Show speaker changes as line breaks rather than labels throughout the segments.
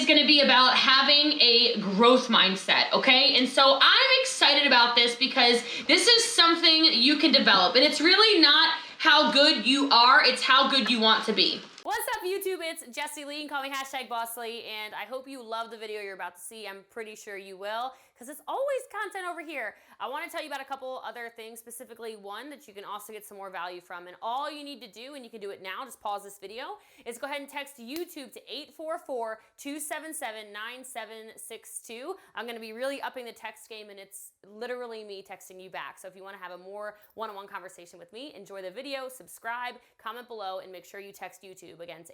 is going to be about having a growth mindset, okay? And so I'm excited about this because this is something you can develop, and it's really not how good you are, it's how good you want to be.
What's up, YouTube? It's Jessie Lee. You can call me #Bosslee, and I hope you love the video you're about to see. I'm pretty sure you will, because it's always content over here. I want to tell you about a couple other things, specifically one that you can also get some more value from. And all you need to do, and you can do it now, just pause this video, is go ahead and text YouTube to 844-277-9762. I'm going to be really upping the text game, and it's literally me texting you back. So if you want to have a more one-on-one conversation with me, enjoy the video, subscribe, comment below, and make sure you text YouTube again to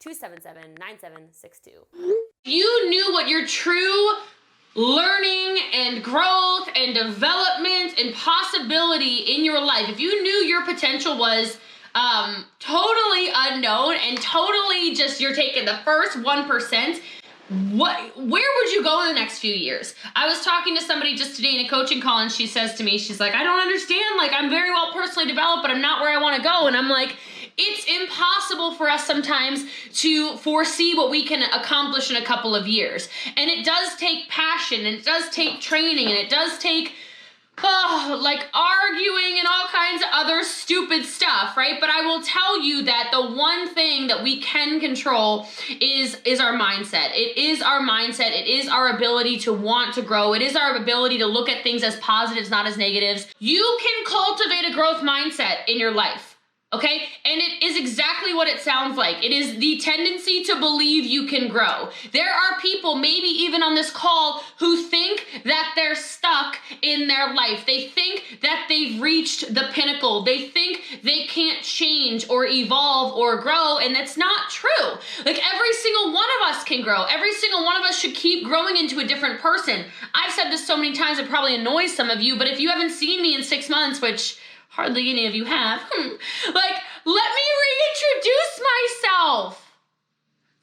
844-277-9762.
You knew what your true learning and growth and development and possibility in your life, if you knew your potential was totally unknown and totally just you're taking the first 1%, where would you go in the next few years? I was talking to somebody just today in a coaching call, and she says to me, she's like, I don't understand, like I'm very well personally developed, but I'm not where I want to go. And I'm like, it's impossible for us sometimes to foresee what we can accomplish in a couple of years. And it does take passion, and it does take training, and it does take like arguing and all kinds of other stupid stuff, right? But I will tell you that the one thing that we can control is our mindset. It is our mindset. It is our ability to want to grow. It is our ability to look at things as positives, not as negatives. You can cultivate a growth mindset in your life. Okay? And it is exactly what it sounds like. It is the tendency to believe you can grow. There are people, maybe even on this call, who think that they're stuck in their life. They think that they've reached the pinnacle. They think they can't change or evolve or grow, and that's not true. Like, every single one of us can grow. Every single one of us should keep growing into a different person. I've said this so many times, it probably annoys some of you, but if you haven't seen me in 6 months, which hardly any of you have, like, let me reintroduce myself.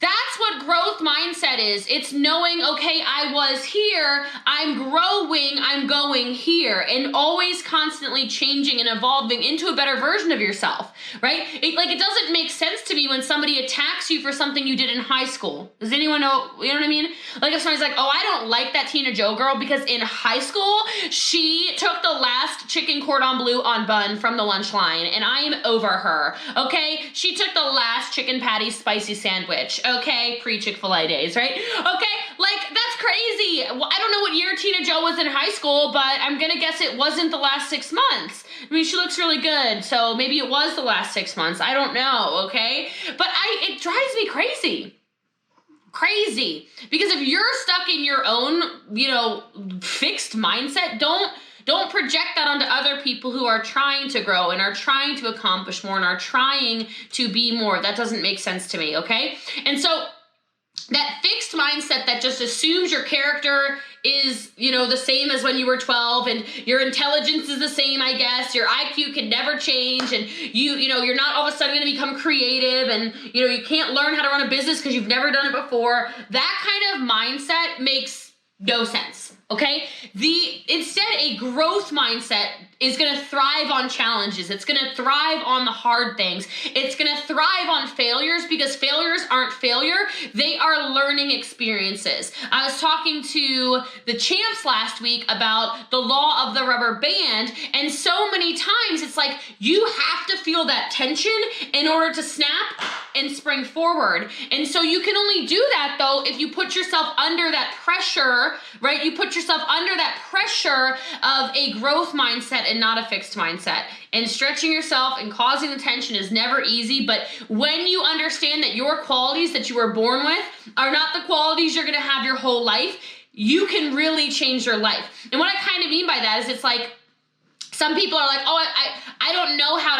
That's what growth mindset is. It's knowing, okay, I was here, I'm growing, I'm going here, and always constantly changing and evolving into a better version of yourself, right? It doesn't make sense to me when somebody attacks you for something you did in high school. Does anyone know, you know what I mean? Like, if somebody's like, oh, I don't like that Tina Jo girl because in high school, she took the last chicken cordon bleu en bun from the lunch line, and I am over her, okay? She took the last chicken patty spicy sandwich, okay, pre-Chick-fil-A days, right? Okay, like, that's crazy. Well, I don't know what year Tina Jo was in high school, but I'm gonna guess it wasn't the last 6 months. I mean, she looks really good, so maybe it was the last 6 months. I don't know, okay? But it drives me crazy. Crazy. Because if you're stuck in your own, fixed mindset, don't project that onto other people who are trying to grow and are trying to accomplish more and are trying to be more. That doesn't make sense to me, okay? And so that fixed mindset that just assumes your character is, the same as when you were 12, and your intelligence is the same, I guess. Your IQ can never change, and you're not all of a sudden going to become creative, and you can't learn how to run a business because you've never done it before. That kind of mindset makes no sense. Okay? Instead, a growth mindset is going to thrive on challenges. It's going to thrive on the hard things. It's going to thrive on failures, because failures aren't failure. They are learning experiences. I was talking to the champs last week about the law of the rubber band, and so many times it's like you have to feel that tension in order to snap and spring forward. And so you can only do that, though, if you put yourself under that pressure, right? You put yourself under that pressure of a growth mindset and not a fixed mindset. And stretching yourself and causing the tension is never easy, but when you understand that your qualities that you were born with are not the qualities you're gonna have your whole life, you can really change your life. And what I kind of mean by that is, it's like, some people are like, oh, I don't know how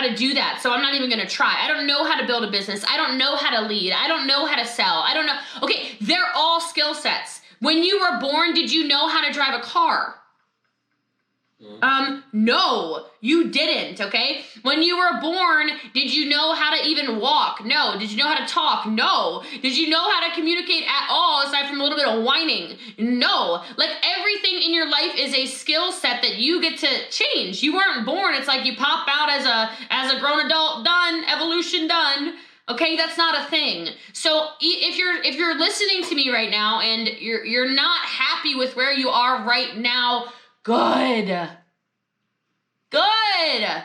to do that, so I'm not even gonna try. I don't know how to build a business. I don't know how to lead. I don't know how to sell. I don't know. Okay, they're all skill sets. When you were born, did you know how to drive a car? No, you didn't, okay? When you were born, did you know how to even walk? No. Did you know how to talk? No. Did you know how to communicate at all, aside from a little bit of whining? No. Like, everything in your life is a skill set that you get to change. You weren't born, it's like you pop out as a grown adult, done, evolution done. Okay, that's not a thing. So if you're listening to me right now and you're not happy with where you are right now, good. Good.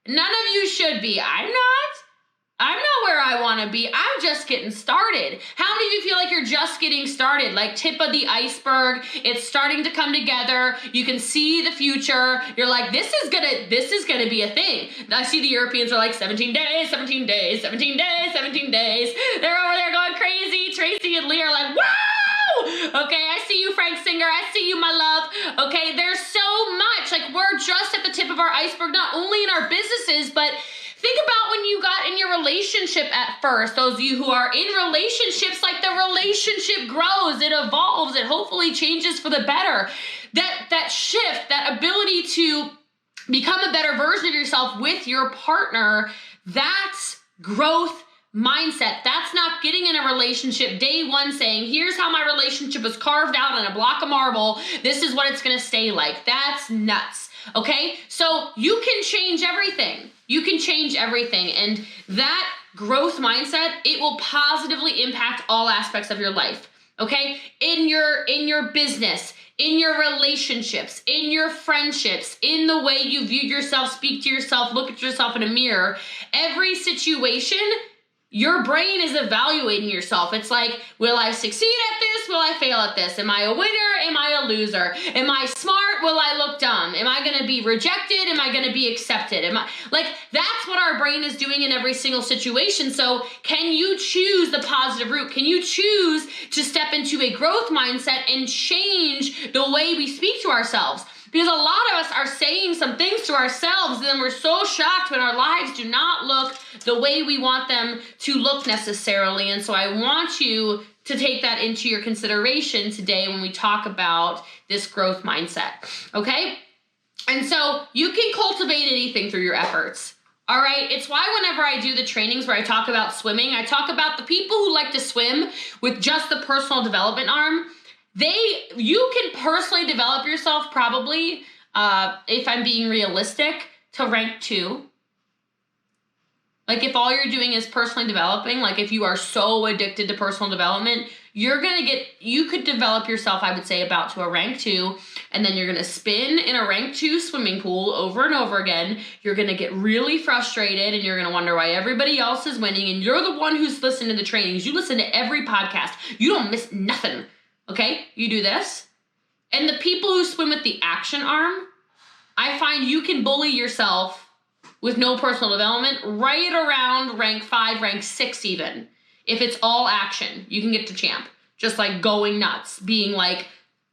None of you should be. I'm not where I want to be. I'm just getting started. How many of you feel like you're just getting started? Like tip of the iceberg. It's starting to come together. You can see the future. You're like, this is gonna be a thing. I see the Europeans are like 17 days, 17 days, 17 days, 17 days. They're over there going crazy. Tracy and Lee are like, wow! Okay, I see you, Frank Singer. I see you, my love. Okay, there's so much. Like, we're just at the tip of our iceberg, not only in our businesses, but think about when you got in your relationship at first. Those of you who are in relationships, like the relationship grows, it evolves, it hopefully changes for the better. That shift, that ability to become a better version of yourself with your partner, that's growth mindset. That's not getting in a relationship day one saying, here's how my relationship is carved out on a block of marble. This is what it's going to stay like. That's nuts. Okay? So you can change everything. You can change everything. And that growth mindset, it will positively impact all aspects of your life. Okay? In your business, in your relationships, in your friendships, in the way you view yourself, speak to yourself, look at yourself in a mirror, every situation, your brain is evaluating yourself. It's like, will I succeed at this? Will I fail at this? Am I a winner? Am I a loser? Am I smart? Will I look dumb? Am I going to be rejected? Am I going to be accepted? That's what our brain is doing in every single situation. So can you choose the positive route? Can you choose to step into a growth mindset and change the way we speak to ourselves? Because a lot of us are saying some things to ourselves and then we're so shocked when our lives do not look the way we want them to look necessarily. And so I want you to take that into your consideration today when we talk about this growth mindset, okay? And so you can cultivate anything through your efforts. All right, it's why whenever I do the trainings where I talk about swimming, I talk about the people who like to swim with just the personal development arm. You can personally develop yourself probably, if I'm being realistic, to rank 2. Like if all you're doing is personally developing, like if you are so addicted to personal development, you could develop yourself, I would say, about to a rank 2, and then you're gonna spin in a rank 2 swimming pool over and over again. You're gonna get really frustrated and you're gonna wonder why everybody else is winning, and you're the one who's listening to the trainings. You listen to every podcast. You don't miss nothing. Okay, you do this. And the people who swim with the action arm, I find you can bully yourself with no personal development right around rank 5, rank 6 even. If it's all action, you can get to champ. Just like going nuts, being like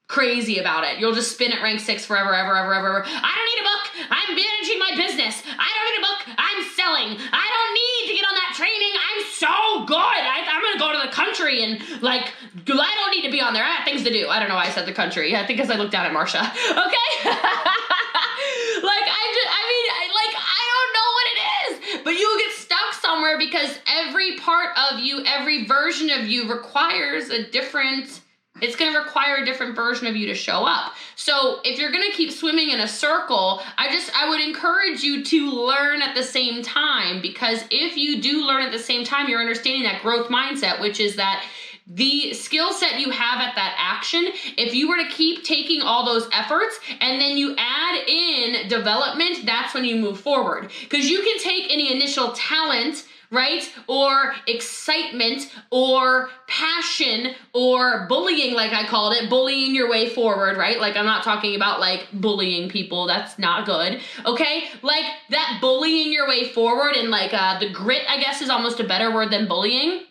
crazy about it. You'll just spin at rank 6 forever, ever. I don't need a book. I'm managing my business. I don't need a book. I'm selling. I don't need to get on that training. I'm so good. I'm going to go to the country and I don't need to be on there. I have things to do. I don't know why I said the country. I think because I looked down at Marsha. Okay? But you get stuck somewhere because every part of you, every version of you requires it's going to require a different version of you to show up. So if you're going to keep swimming in a circle, I would encourage you to learn at the same time, because if you do learn at the same time, you're understanding that growth mindset, which is that the skill set you have at that action, if you were to keep taking all those efforts and then you add in development, that's when you move forward. Because you can take any initial talent, right, or excitement or passion or bullying, like I called it, bullying your way forward, right? Like I'm not talking about like bullying people. That's not good, okay? Like that bullying your way forward and like the grit, I guess, is almost a better word than bullying.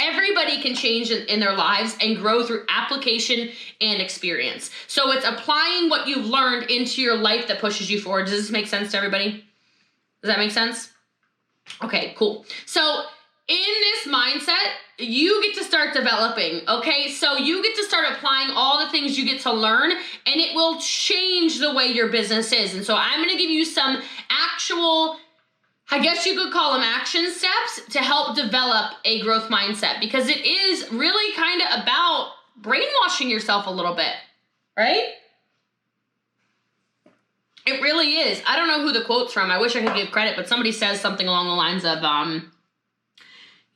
Everybody can change in their lives and grow through application and experience. So it's applying what you've learned into your life that pushes you forward. Does this make sense to everybody? Does that make sense? Okay, cool. So in this mindset, you get to start developing, okay? So you get to start applying all the things you get to learn, and it will change the way your business is. And so I'm going to give you some actual, I guess you could call them action steps to help develop a growth mindset, because it is really kind of about brainwashing yourself a little bit, right? It really is. I don't know who the quote's from. I wish I could give credit, but somebody says something along the lines of,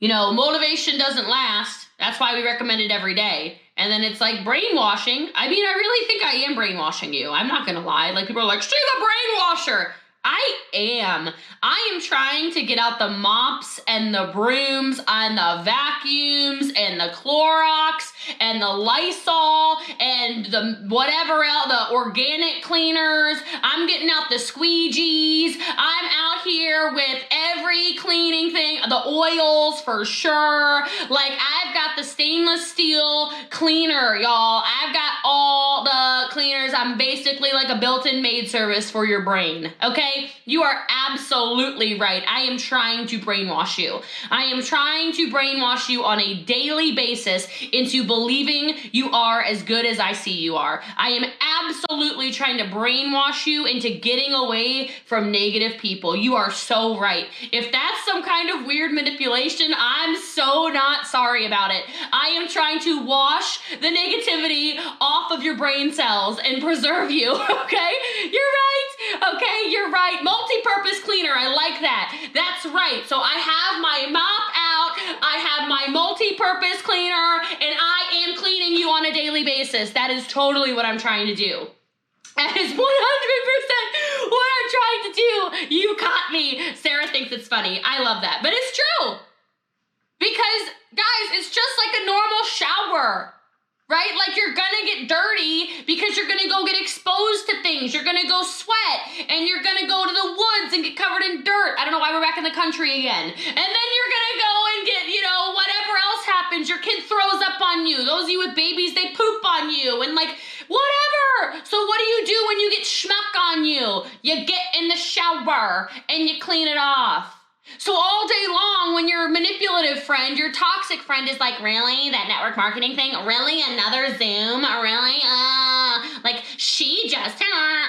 you know, motivation doesn't last. That's why we recommend it every day. And then it's like brainwashing. I mean, I really think I am brainwashing you. I'm not gonna lie. Like, people are like, she's a brainwasher. I am. I am trying to get out the mops and the brooms and the vacuums and the Clorox and the Lysol and the whatever else, the organic cleaners. I'm getting out the squeegees. I'm out here with every cleaning thing, the oils for sure. Like, I've got the stainless steel cleaner, y'all. I've got all the cleaners. I'm basically like a built-in maid service for your brain, okay? You are absolutely right. I am trying to brainwash you. I am trying to brainwash you on a daily basis into believing you are as good as I see you are. I am absolutely trying to brainwash you into getting away from negative people. You are so right. If that's some kind of weird manipulation, I'm so not sorry about it. I am trying to wash the negativity off of your brain cells and preserve you, okay? You're right. Okay, you're right. Multi-purpose cleaner, I like that. That's right. So I have my mop out, I have my multi-purpose cleaner, and I am cleaning you on a daily basis. That is totally what I'm trying to do. That is 100% what I'm trying to do. You caught me. Sarah thinks it's funny. I love that. But it's true. Because, guys, it's just like a normal shower. Right? Like, you're gonna get dirty because you're gonna go get exposed to things. You're gonna go sweat and you're gonna go to the woods and get covered in dirt. I don't know why we're back in the country again. And then you're gonna go and get, you know, whatever else happens. Your kid throws up on you. Those of you with babies, they poop on you and like, whatever. So what do you do when you get schmuck on you? You get in the shower and you clean it off. So all day long, when your manipulative friend, your toxic friend is like, really? That network marketing thing? Really? Another Zoom? Really? Like, she just,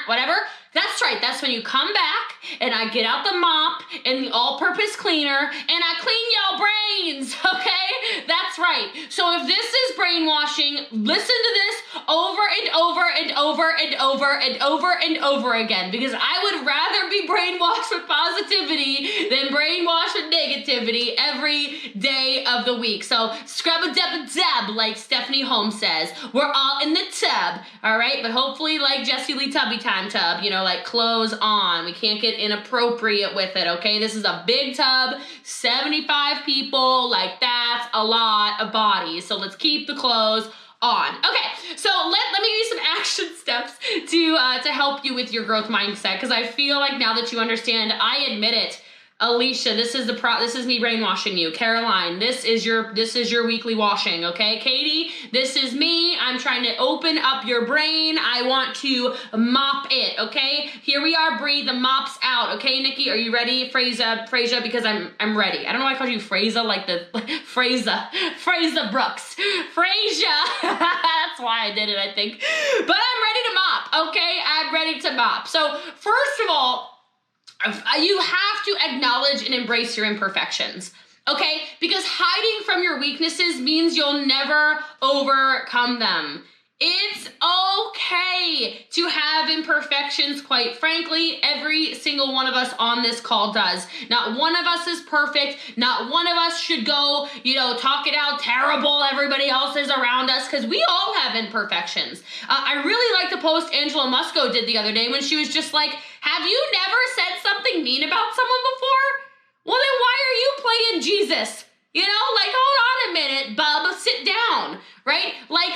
whatever. That's right. That's when you come back and I get out the mop and the all-purpose cleaner and I clean y'all brains, okay? That's right. So if this is brainwashing, listen to this over and over and over and over and over and over again, because I would rather be brainwashed with positivity than brainwashed with negativity every day of the week. So scrub-a-dub-a-dub, like Stephanie Holmes says. We're all in the tub, all right? But hopefully like Jessie Lee Tubby Time tub, you know, like clothes on. We can't get inappropriate with it, okay? This is a big tub, 75 people, like that's a lot of bodies. So let's keep the clothes on. Okay, so let me give you some action steps to help you with your growth mindset, because I feel like now that you understand, I admit it. Alicia, this is me brainwashing you. Caroline, this is your weekly washing, okay? Katie, this is me. I'm trying to open up your brain. I want to mop it, okay? Here we are, breathe, the mop's out, okay, Nikki? Are you ready? Freza, because I'm ready. I don't know why I called you Freza, like the Freza Brooks. Freza. That's why I did it, I think. But I'm ready to mop, okay? I'm ready to mop. So, first of all, you have to acknowledge and embrace your imperfections, okay? Because hiding from your weaknesses means you'll never overcome them. It's okay to have imperfections, quite frankly. Every single one of us on this call does. Not one of us is perfect. Not one of us should go, you know, talk it out terrible everybody else is around us, because we all have imperfections. I really like the post Angela Musco did the other day when she was just like, have you never said something mean about someone before? Well, then why are you playing Jesus? You know, like, hold on a minute, bub, sit down, right? Like,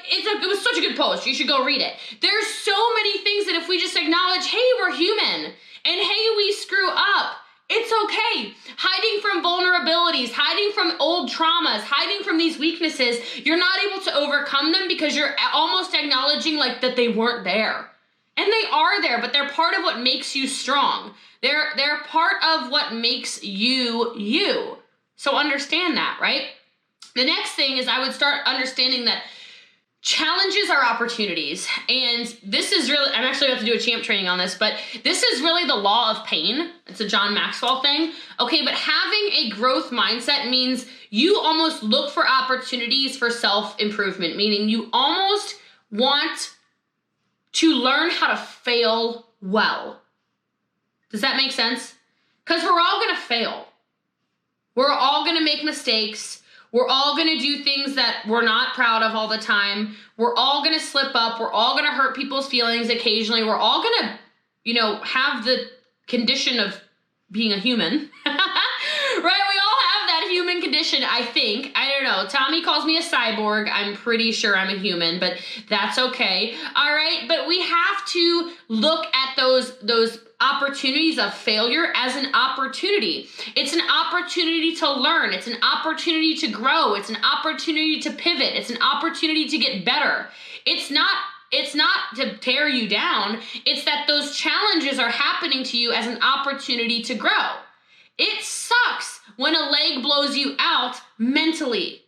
it was such a good post. You should go read it. There's so many things that if we just acknowledge, hey, we're human, and hey, we screw up, it's okay. Hiding from vulnerabilities, hiding from old traumas, hiding from these weaknesses, you're not able to overcome them because you're almost acknowledging like that they weren't there. And they are there, but they're part of what makes you strong. They're part of what makes you you. So understand that, right? The next thing is I would start understanding that challenges are opportunities. And this is really, I'm actually about to do a champ training on this, but this is really the law of pain. It's a John Maxwell thing. Okay, but having a growth mindset means you almost look for opportunities for self-improvement, meaning you almost want to learn how to fail well. Does that make sense? Because we're all gonna fail. We're all going to make mistakes. We're all going to do things that we're not proud of all the time. We're all going to slip up. We're all going to hurt people's feelings occasionally. We're all going to, have the condition of being a human, right? We all have that human condition, I think. I don't know. Tommy calls me a cyborg. I'm pretty sure I'm a human, but that's okay. All right. But we have to look at those opportunities of failure as an opportunity. It's an opportunity to learn. It's an opportunity to grow. It's an opportunity to pivot. It's an opportunity to get better. It's not to tear you down. It's that those challenges are happening to you as an opportunity to grow. It sucks when a leg blows you out mentally.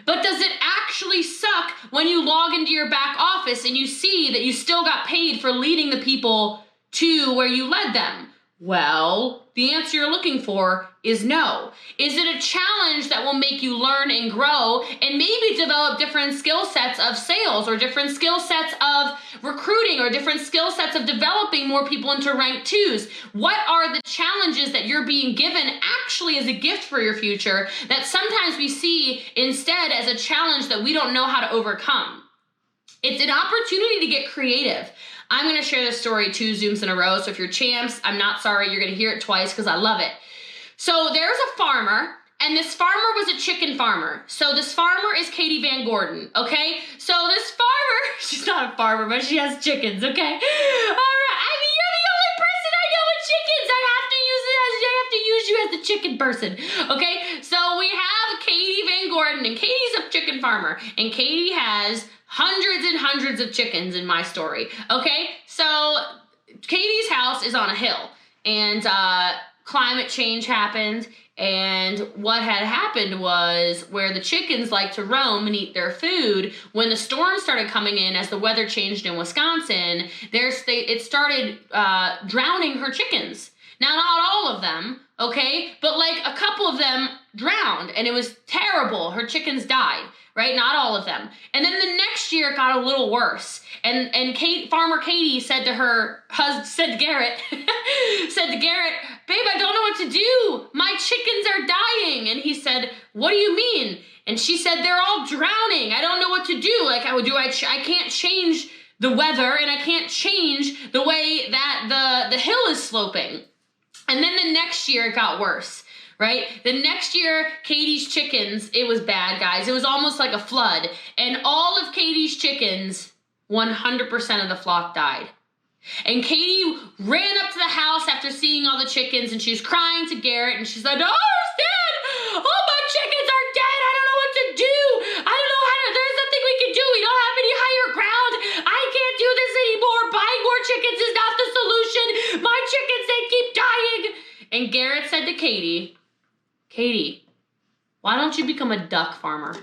But does it actually suck when you log into your back office and you see that you still got paid for leading the people to where you led them? Well, the answer you're looking for is no. Is it a challenge that will make you learn and grow and maybe develop different skill sets of sales or different skill sets of recruiting or different skill sets of developing more people into rank 2s? What are the challenges that you're being given actually as a gift for your future that sometimes we see instead as a challenge that we don't know how to overcome? It's an opportunity to get creative. I'm going to share this story 2 Zooms in a row. So if you're champs, I'm not sorry. You're going to hear it twice because I love it. So there's a farmer, and this farmer was a chicken farmer. So this farmer is Katie Van Gordon, okay? So this farmer, she's not a farmer, but she has chickens, okay? All right. I mean, you're the only person I know with chickens. I have to use you as the chicken person, okay? So we have Katie Van Gordon, and Katie's a chicken farmer, and Katie has hundreds and hundreds of chickens in my story, okay? So Katie's house is on a hill, and climate change happened, and what had happened was where the chickens like to roam and eat their food, when the storm started coming in as the weather changed in Wisconsin, it started drowning her chickens. Now, not all of them, okay? But like a couple of them drowned, and it was terrible. Her chickens died, right? Not all of them. And then the next year it got a little worse. And Farmer Katie said to her husband, said to Garrett, babe, I don't know what to do. My chickens are dying. And he said, what do you mean? And she said, they're all drowning. I don't know what to do. Like, I can't change the weather, and I can't change the way that the hill is sloping. And then the next year it got worse, right? The next year, Katie's chickens, it was bad, guys. It was almost like a flood. And all of Katie's chickens, 100% of the flock died. And Katie ran up to the house after seeing all the chickens, and she was crying to Garrett, and she said, oh, it's dead! All my chickens are dead! I don't know what to do! I don't know there's nothing we can do! We don't have any higher ground! I can't do this anymore! Buying more chickens is not the solution! My chickens, they keep dying! And Garrett said to Katie, why don't you become a duck farmer?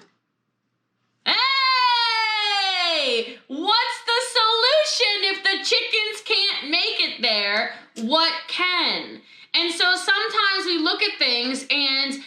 Hey! What's the solution if the chickens can't make it there? What can? And so sometimes we look at things and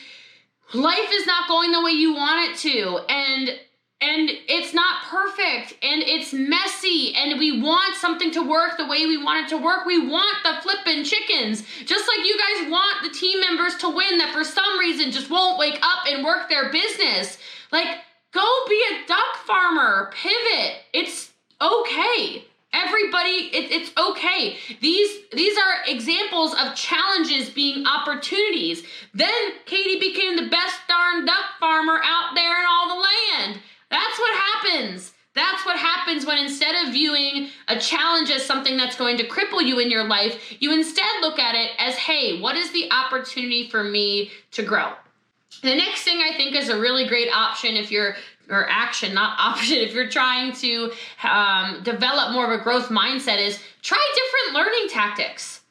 life is not going the way you want it to, and it's not perfect, and it's messy, and we want something to work the way we want it to work. We want the flippin' chickens, just like you guys want the team members to win that for some reason just won't wake up and work their business. Like, go be a duck farmer, pivot. It's okay. Everybody, it's okay. These are examples of challenges being opportunities. Then Katie became the best darn duck farmer out there in all the land. That's what happens. That's what happens when instead of viewing a challenge as something that's going to cripple you in your life, you instead look at it as, hey, what is the opportunity for me to grow? The next thing I think is a really great option if you're if you're trying to develop more of a growth mindset, is try different learning tactics.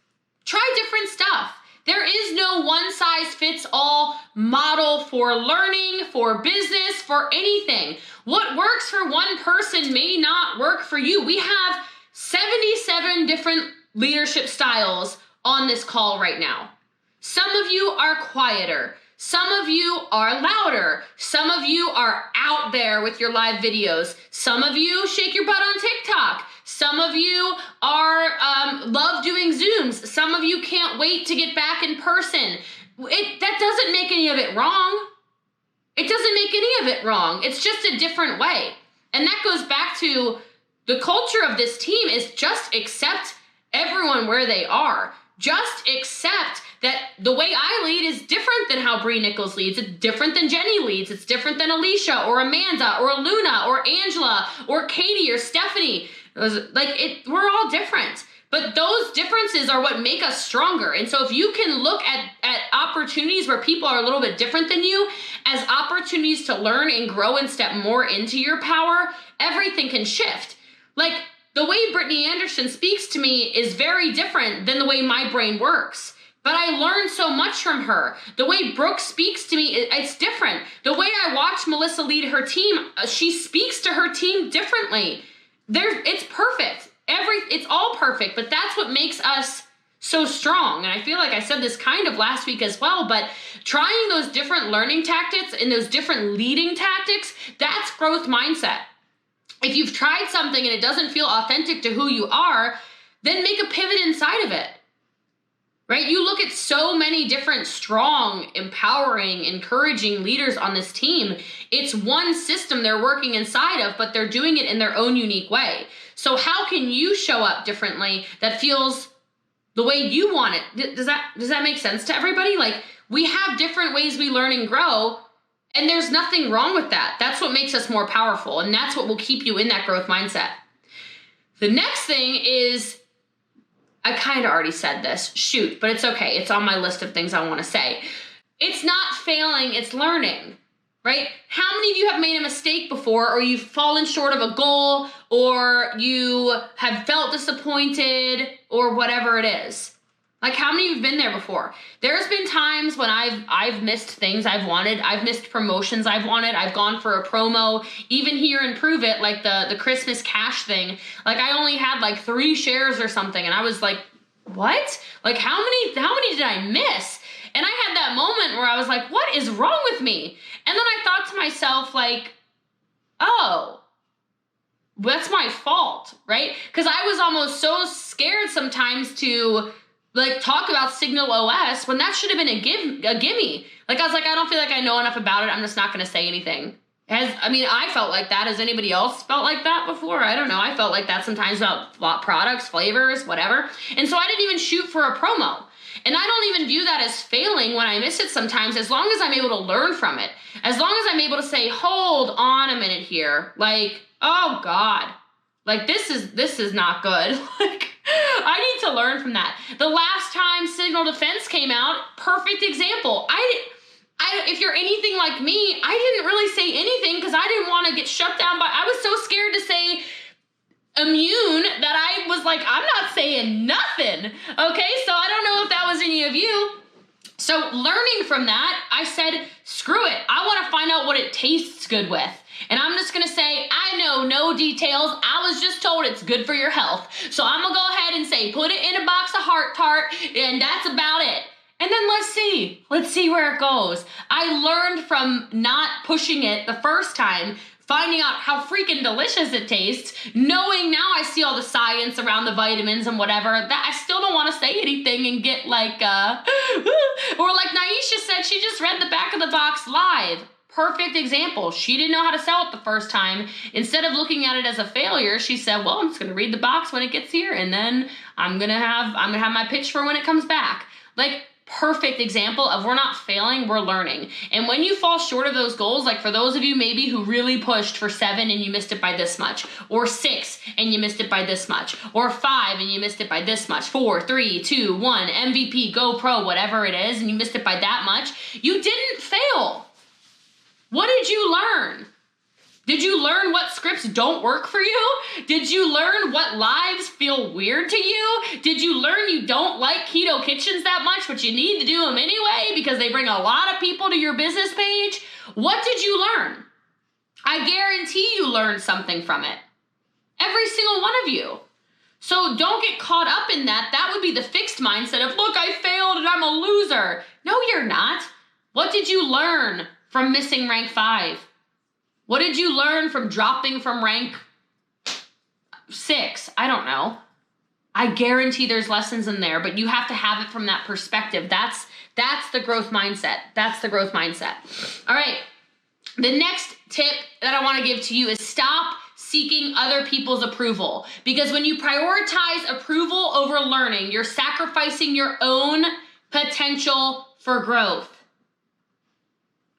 Try different stuff. There is no one-size-fits-all model for learning, for business, for anything. What works for one person may not work for you. We have 77 different leadership styles on this call right now. Some of you are quieter. Some of you are louder. Some of you are out there with your live videos. Some of you shake your butt on TikTok. Some of you are love doing Zooms. Some of you can't wait to get back in person. that doesn't make any of it wrong. It doesn't make any of it wrong. It's just a different way. And that goes back to the culture of this team is just accept everyone where they are. Just accept that the way I lead is different than how Bree Nichols leads. It's different than Jenny leads. It's different than Alicia or Amanda or Luna or Angela or Katie or Stephanie. We're all different. But those differences are what make us stronger. And so if you can look at opportunities where people are a little bit different than you as opportunities to learn and grow and step more into your power, everything can shift. Like the way Brittany Anderson speaks to me is very different than the way my brain works. But I learned so much from her. The way Brooke speaks to me, it's different. The way I watch Melissa lead her team, she speaks to her team differently. It's perfect. It's all perfect, but that's what makes us so strong. And I feel like I said this kind of last week as well, but trying those different learning tactics and those different leading tactics, that's growth mindset. If you've tried something and it doesn't feel authentic to who you are, then make a pivot inside of it, right? You look at so many different strong, empowering, encouraging leaders on this team. It's one system they're working inside of, but they're doing it in their own unique way. So how can you show up differently that feels the way you want it? Does that make sense to everybody? Like, we have different ways we learn and grow, and there's nothing wrong with that. That's what makes us more powerful, and that's what will keep you in that growth mindset. The next thing is, I kind of already said this, shoot, but it's okay. It's on my list of things I want to say. It's not failing, it's learning. Right? How many of you have made a mistake before, or you've fallen short of a goal, or you have felt disappointed, or whatever it is? Like, how many of you have been there before? There's been times when I've missed things I've wanted. I've missed promotions I've wanted. I've gone for a promo, even here in Prove It, like the Christmas cash thing. Like, I only had like 3 shares or something, and I was like, what? Like, how many did I miss? And I had that moment where I was like, what is wrong with me? And then I thought to myself, like, oh, that's my fault, right? Because I was almost so scared sometimes to like talk about Signal OS when that should have been a gimme. Like, I was like, I don't feel like I know enough about it. I'm just not going to say anything. I felt like that. Has anybody else felt like that before? I don't know. I felt like that sometimes about products, flavors, whatever. And so I didn't even shoot for a promo. And I don't even view that as failing when I miss it sometimes, as long as I'm able to learn from it. As long as I'm able to say, hold on a minute here. Like, oh God, like this is not good. Like, I need to learn from that. The last time Signal Defense came out, perfect example. If you're anything like me, I didn't really say anything because I didn't want to get shut down by, I was so scared to say immune that I was like, I'm not saying nothing. Okay, so I don't know if that was any of you. So learning from that, I said, screw it. I want to find out what it tastes good with. And I'm just going to say, I know no details. I was just told it's good for your health. So I'm going to go ahead and say, put it in a box of Heart Tart, and that's about it. And then let's see where it goes. I learned from not pushing it the first time, finding out how freaking delicious it tastes, knowing now I see all the science around the vitamins and whatever, that I still don't want to say anything and get like, or like Naisha said, she just read the back of the box live. Perfect example. She didn't know how to sell it the first time. Instead of looking at it as a failure, she said, well, I'm just going to read the box when it gets here, and then I'm going to have my pitch for when it comes back. Like, perfect example of we're not failing, we're learning. And when you fall short of those goals, like for those of you maybe who really pushed for 7 and you missed it by this much, or 6 and you missed it by this much, or 5 and you missed it by this much, 4, 3, 2, 1, MVP, go pro, whatever it is, and you missed it by that much, you didn't fail. What did you learn? Did you learn what scripts don't work for you? Did you learn what lives feel weird to you? Did you learn you don't like keto kitchens that much, but you need to do them anyway because they bring a lot of people to your business page? What did you learn? I guarantee you learned something from it. Every single one of you. So don't get caught up in that. That would be the fixed mindset of, look, I failed and I'm a loser. No, you're not. What did you learn from missing rank 5? What did you learn from dropping from rank 6? I don't know. I guarantee there's lessons in there, but you have to have it from that perspective. That's the growth mindset. That's the growth mindset. All right. The next tip that I want to give to you is stop seeking other people's approval. Because when you prioritize approval over learning, you're sacrificing your own potential for growth.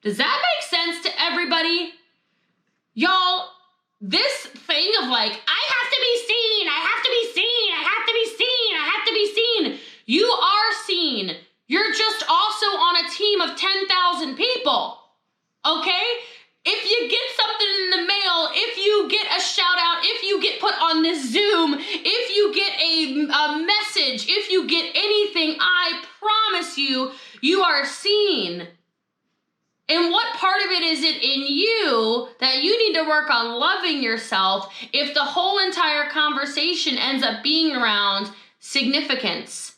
Does that make sense to everybody? Y'all, this thing of like, I have to be seen, I have to be seen, I have to be seen, I have to be seen. You are seen. You're just also on a team of 10,000 people, okay? If you get something in the mail, if you get a shout out, if you get put on this Zoom, if you get a message, if you get anything, I promise you, you are seen. And what part of it is it in you that you need to work on loving yourself if the whole entire conversation ends up being around significance?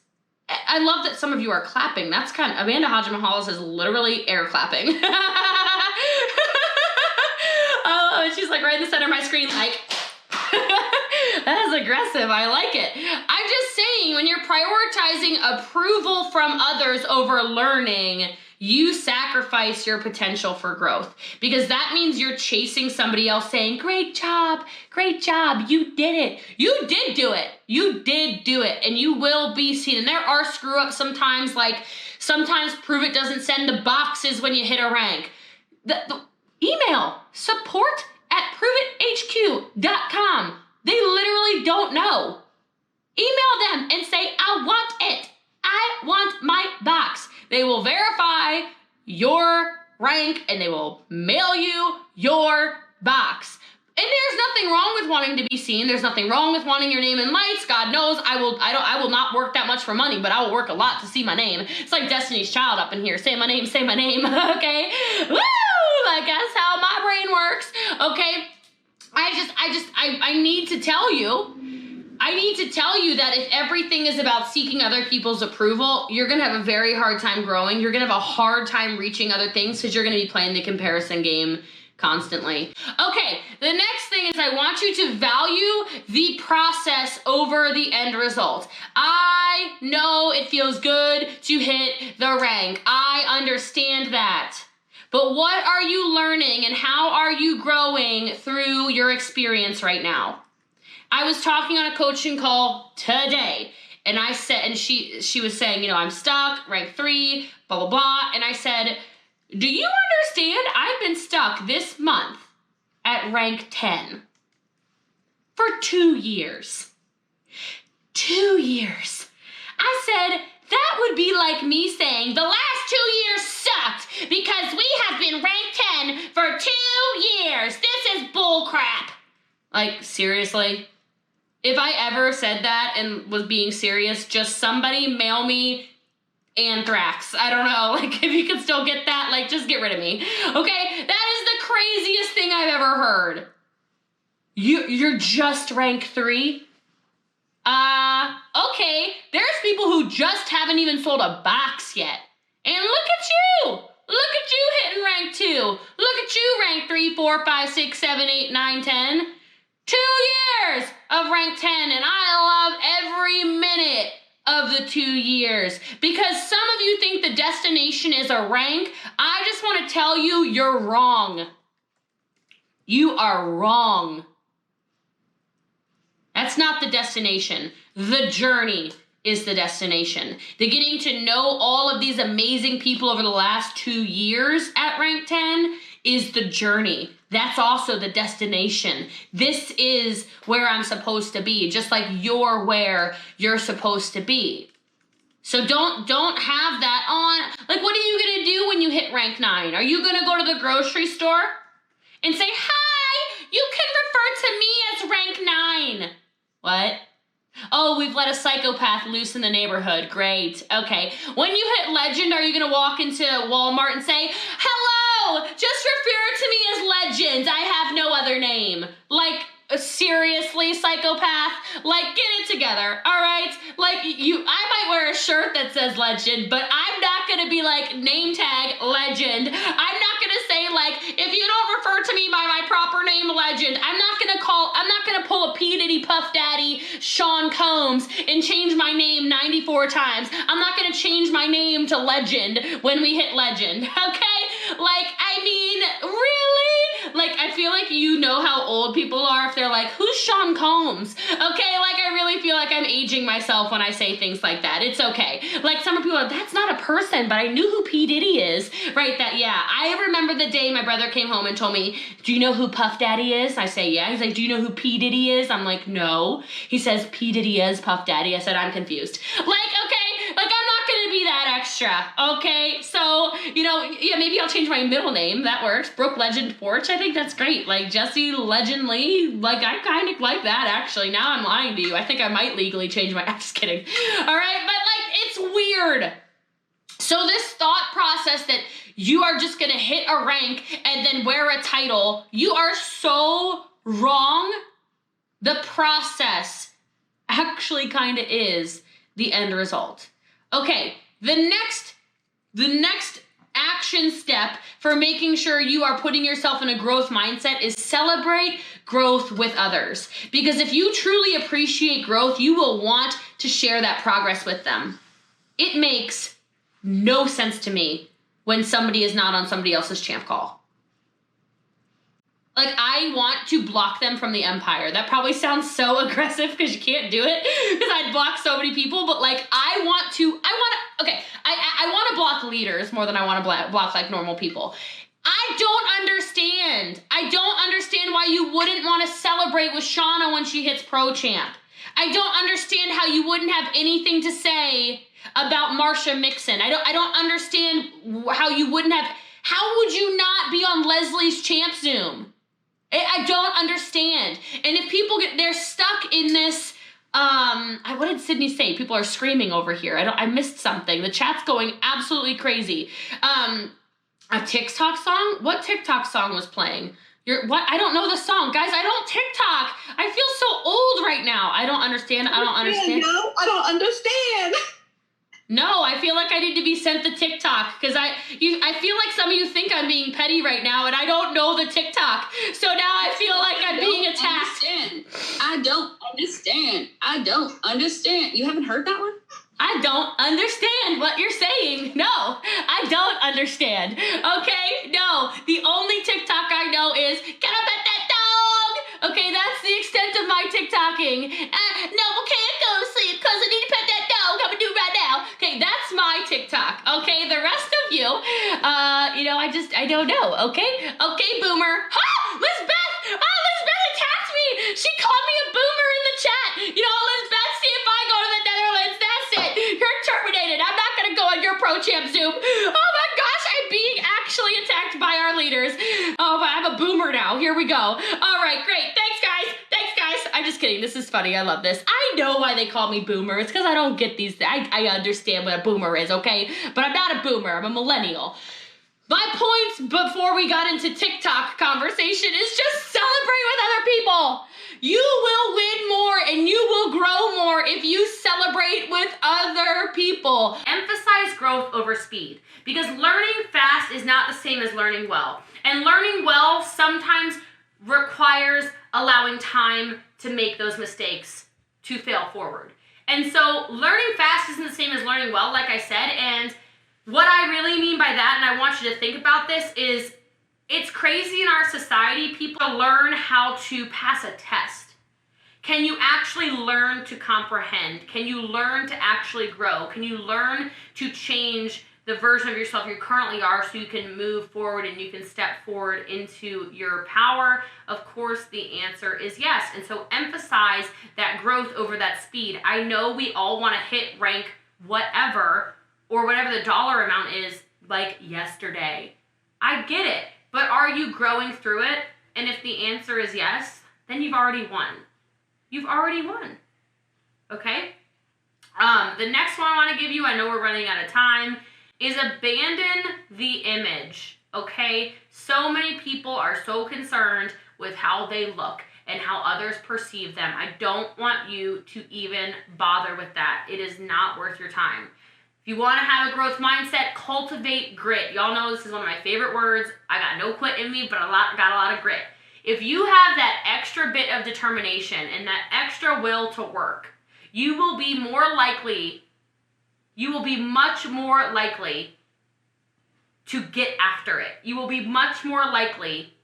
I love that some of you are clapping. That's kind of, Amanda Hodgemahalis is literally air clapping. Oh, she's like right in the center of my screen, like, that is aggressive. I like it. I'm just saying, when you're prioritizing approval from others over learning, you sacrifice your potential for growth, because that means you're chasing somebody else saying, great job, you did it. You did do it. You did do it, and you will be seen. And there are screw ups sometimes, like sometimes Prove It doesn't send the boxes when you hit a rank. The email support@proveithq.com. They literally don't know. Email them and say, I want it. I want my box. They will verify your rank and they will mail you your box. And there's nothing wrong with wanting to be seen. There's nothing wrong with wanting your name in lights. God knows I will not work that much for money, but I will work a lot to see my name. It's like Destiny's Child up in here. Say my name, okay? Woo! Like that's how my brain works. Okay? I need to tell you. I need to tell you that if everything is about seeking other people's approval, you're going to have a very hard time growing. You're going to have a hard time reaching other things because you're going to be playing the comparison game constantly. Okay, the next thing is I want you to value the process over the end result. I know it feels good to hit the rank. I understand that. But what are you learning and how are you growing through your experience right now? I was talking on a coaching call today, and I said, and she was saying, you know, I'm stuck, rank 3, blah, blah, blah. And I said, do you understand? I've been stuck this month at rank 10 for 2 years. 2 years. I said, that would be like me saying the last 2 years sucked because we have been ranked 10 for 2 years. This is bull crap. Like, seriously? If I ever said that and was being serious, just somebody mail me anthrax. I don't know, like if you can still get that, like just get rid of me. Okay, that is the craziest thing I've ever heard. You're just rank 3? Okay, there's people who just haven't even sold a box yet. And look at you! Look at you hitting rank 2. Look at you rank 3, 4, 5, 6, 7, 8, 9, 10. 2 years of rank 10, and I love every minute of the 2 years. Because some of you think the destination is a rank. I just want to tell you, you're wrong. You are wrong. That's not the destination. The journey is the destination. The getting to know all of these amazing people over the last 2 years at rank 10 is the journey. That's also the destination. This is where I'm supposed to be, just like you're where you're supposed to be. So don't have that on. Like, what are you gonna do when you hit rank 9? Are you gonna go to the grocery store and say, hi, you can refer to me as rank 9? What? Oh, we've let a psychopath loose in the neighborhood. Great. Okay. When you hit legend, are you going to walk into Walmart and say, hello, just refer to me as legend. I have no other name. Like, seriously, psychopath? Like, get it together, all right? Like, I might wear a shirt that says legend, but I'm not going to be like, name tag, legend. I'm not going to say, like, if you don't refer to me by my proper name, legend, I'm not going to pull a P. Diddy, Puff Daddy, Sean Combs, and change my name 94 times. I'm not gonna change my name to Legend when we hit Legend, okay? Like, I mean, really? Like, I feel like you know how old people are if they're like, who's Sean Combs? Okay, like, I really feel like I'm aging myself when I say things like that. It's okay. Like, some people are, that's not a person, but I knew who P. Diddy is, right? That, yeah. I remember the day my brother came home and told me, do you know who Puff Daddy is? I say, yeah. He's like, do you know who P. Diddy is? I'm like, no. He says, P. Diddy is Puff Daddy. I said, I'm confused. Like, okay, like, I'm not gonna be that extra, okay? So, you know, yeah, maybe I'll change my middle name. That works. Brooke Legend Porch. I think that's great. Like, Jessie Legend Lee. Like, I kind of like that, actually. Now I'm lying to you. I think I might legally change my... I'm just kidding. All right? But, like, it's weird. So this thought process that you are just going to hit a rank and then wear a title, you are so wrong. The process actually kind of is the end result. Okay, the next action step for making sure you are putting yourself in a growth mindset is celebrate growth with others. Because if you truly appreciate growth, you will want to share that progress with them. It makes no sense to me when somebody is not on somebody else's champ call. Like, I want to block them from the empire. That probably sounds so aggressive because you can't do it because I'd block so many people, but like, I want to block leaders more than I want to block like normal people. I don't understand why you wouldn't want to celebrate with Shauna when she hits pro champ. I don't understand how you wouldn't have anything to say about Marsha Mixon. I don't understand how you wouldn't have, how would you not be on Leslie's champ Zoom? I don't understand. And if people they're stuck in this, what did Sydney say? People are screaming over here. I missed something. The chat's going absolutely crazy. A TikTok song? What TikTok song was playing? What? I don't know the song. Guys, I don't TikTok. I feel so old right now. I don't understand.
No, I don't understand.
No, I feel like I need to be sent the TikTok because I feel like some of you think I'm being petty right now and I don't know the TikTok. So now I feel like I'm being attacked.
I don't understand. You haven't heard that one?
I don't understand what you're saying. No, I don't understand. Okay? No, the only TikTok I know is, get up at that dog! Okay, that's the extent of my TikToking. No, I can't go to sleep because I need to pet that dog. I'm gonna do it right now. Okay, that's my TikTok. Okay, the rest of you, I don't know. Okay? Okay, boomer. Ha! Lisbeth! Oh, Lisbeth attacked me! She called me a boomer in the chat. You know, Lisbeth, see if I go to the Netherlands. That's it. You're terminated. I'm not gonna go on your pro champ Zoom. Oh my gosh, I'm being actually attacked by our leaders. Oh, but I'm a boomer now. Here we go. All right, great. Thanks, guys. I'm just kidding. This is funny. I love this. I know why they call me boomer. It's because I don't get these. I understand what a boomer is, okay? But I'm not a boomer. I'm a millennial. My point before we got into TikTok conversation is just celebrate with other people. You will win more and you will grow more if you celebrate with other people. Emphasize growth over speed because learning fast is not the same as learning well. And learning well sometimes requires allowing time to make those mistakes to fail forward. And so learning fast isn't the same as learning well, like I said, and what I really mean by that, and I want you to think about this, is it's crazy in our society, people learn how to pass a test. Can you actually learn to comprehend? Can you learn to actually grow? Can you learn to change the version of yourself you currently are so you can move forward and you can step forward into your power? Of course, the answer is yes. And so emphasize that growth over that speed. I know we all want to hit rank whatever, or whatever the dollar amount is, like yesterday. I get it, but are you growing through it? And if the answer is yes, then you've already won. You've already won, okay? The next one I want to give you, I know we're running out of time, is abandon the image, okay? So many people are so concerned with how they look and how others perceive them. I don't want you to even bother with that. It is not worth your time. If you want to have a growth mindset, cultivate grit. Y'all know this is one of my favorite words. I got no quit in me, but got a lot of grit. If you have that extra bit of determination and that extra will to work, you will be much more likely to get after it. You will be much more likely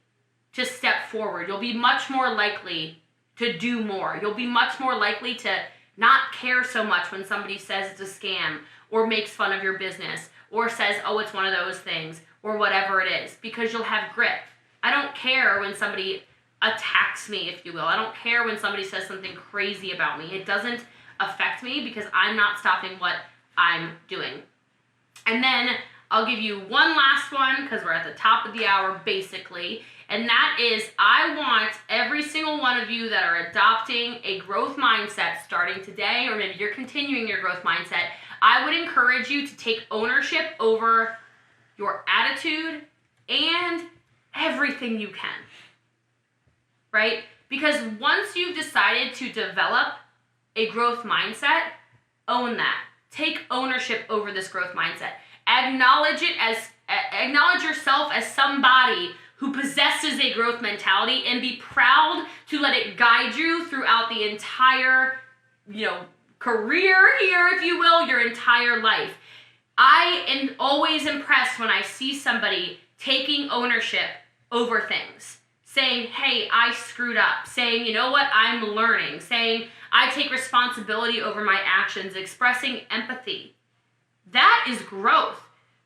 to step forward. You'll be much more likely to do more. You'll be much more likely to not care so much when somebody says it's a scam or makes fun of your business or says, oh, it's one of those things or whatever it is, because you'll have grit. I don't care when somebody attacks me, if you will. I don't care when somebody says something crazy about me. It doesn't affect me because I'm not stopping what I'm doing. And then I'll give you one last one because we're at the top of the hour basically. And that is, I want every single one of you that are adopting a growth mindset starting today, or maybe you're continuing your growth mindset, I would encourage you to take ownership over your attitude and everything you can, right? Because once you've decided to develop a growth mindset, own that. Take ownership over this growth mindset. Acknowledge yourself as somebody who possesses a growth mentality, and be proud to let it guide you throughout the entire, career here, if you will, your entire life. I am always impressed when I see somebody taking ownership over things, saying, hey, I screwed up, saying, you know what, I'm learning, saying, I take responsibility over my actions, expressing empathy. That is growth.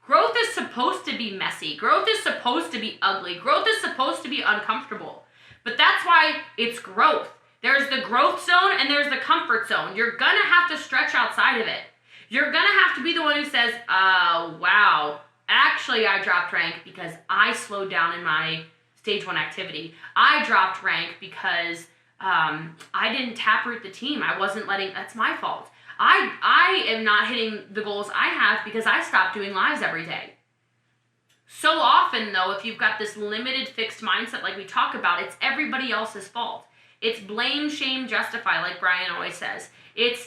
Growth is supposed to be messy. Growth is supposed to be ugly. Growth is supposed to be uncomfortable. But that's why it's growth. There's the growth zone and there's the comfort zone. You're gonna have to stretch outside of it. You're gonna have to be the one who says, wow, actually I dropped rank because I slowed down in my stage 1 activity. I dropped rank because I didn't taproot the team. That's my fault. I am not hitting the goals I have because I stopped doing lives every day. So often, though, if you've got this limited, fixed mindset like we talk about, it's everybody else's fault. It's blame, shame, justify, like Brian always says. It's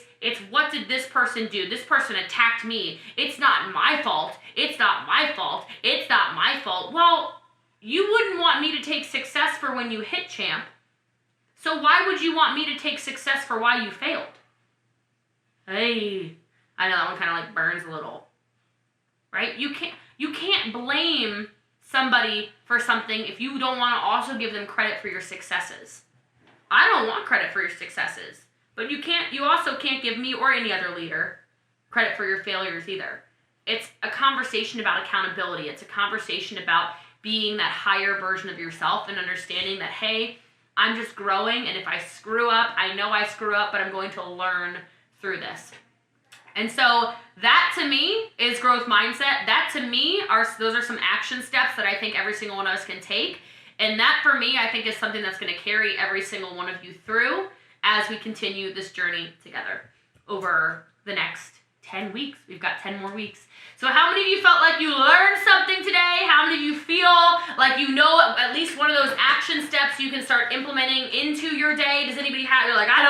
what did this person do? This person attacked me. It's not my fault. It's not my fault. It's not my fault. Well, you wouldn't want me to take success for when you hit champ. So why would you want me to take success for why you failed? Hey, I know that one kind of like burns a little, right? You can't blame somebody for something if you don't want to also give them credit for your successes. I don't want credit for your successes, but you also can't give me or any other leader credit for your failures either. It's a conversation about accountability. It's a conversation about being that higher version of yourself and understanding that, hey, I'm just growing, and if I screw up, I know I screw up, but I'm going to learn through this. And so that to me is growth mindset. That to me those are some action steps that I think every single one of us can take. And that for me, I think is something that's going to carry every single one of you through as we continue this journey together over the next 10 weeks. We've got 10 more weeks. So how many of you felt like you learned something today? How many of you feel like you know at least one of those action steps you can start implementing into your day? Does anybody you're like, I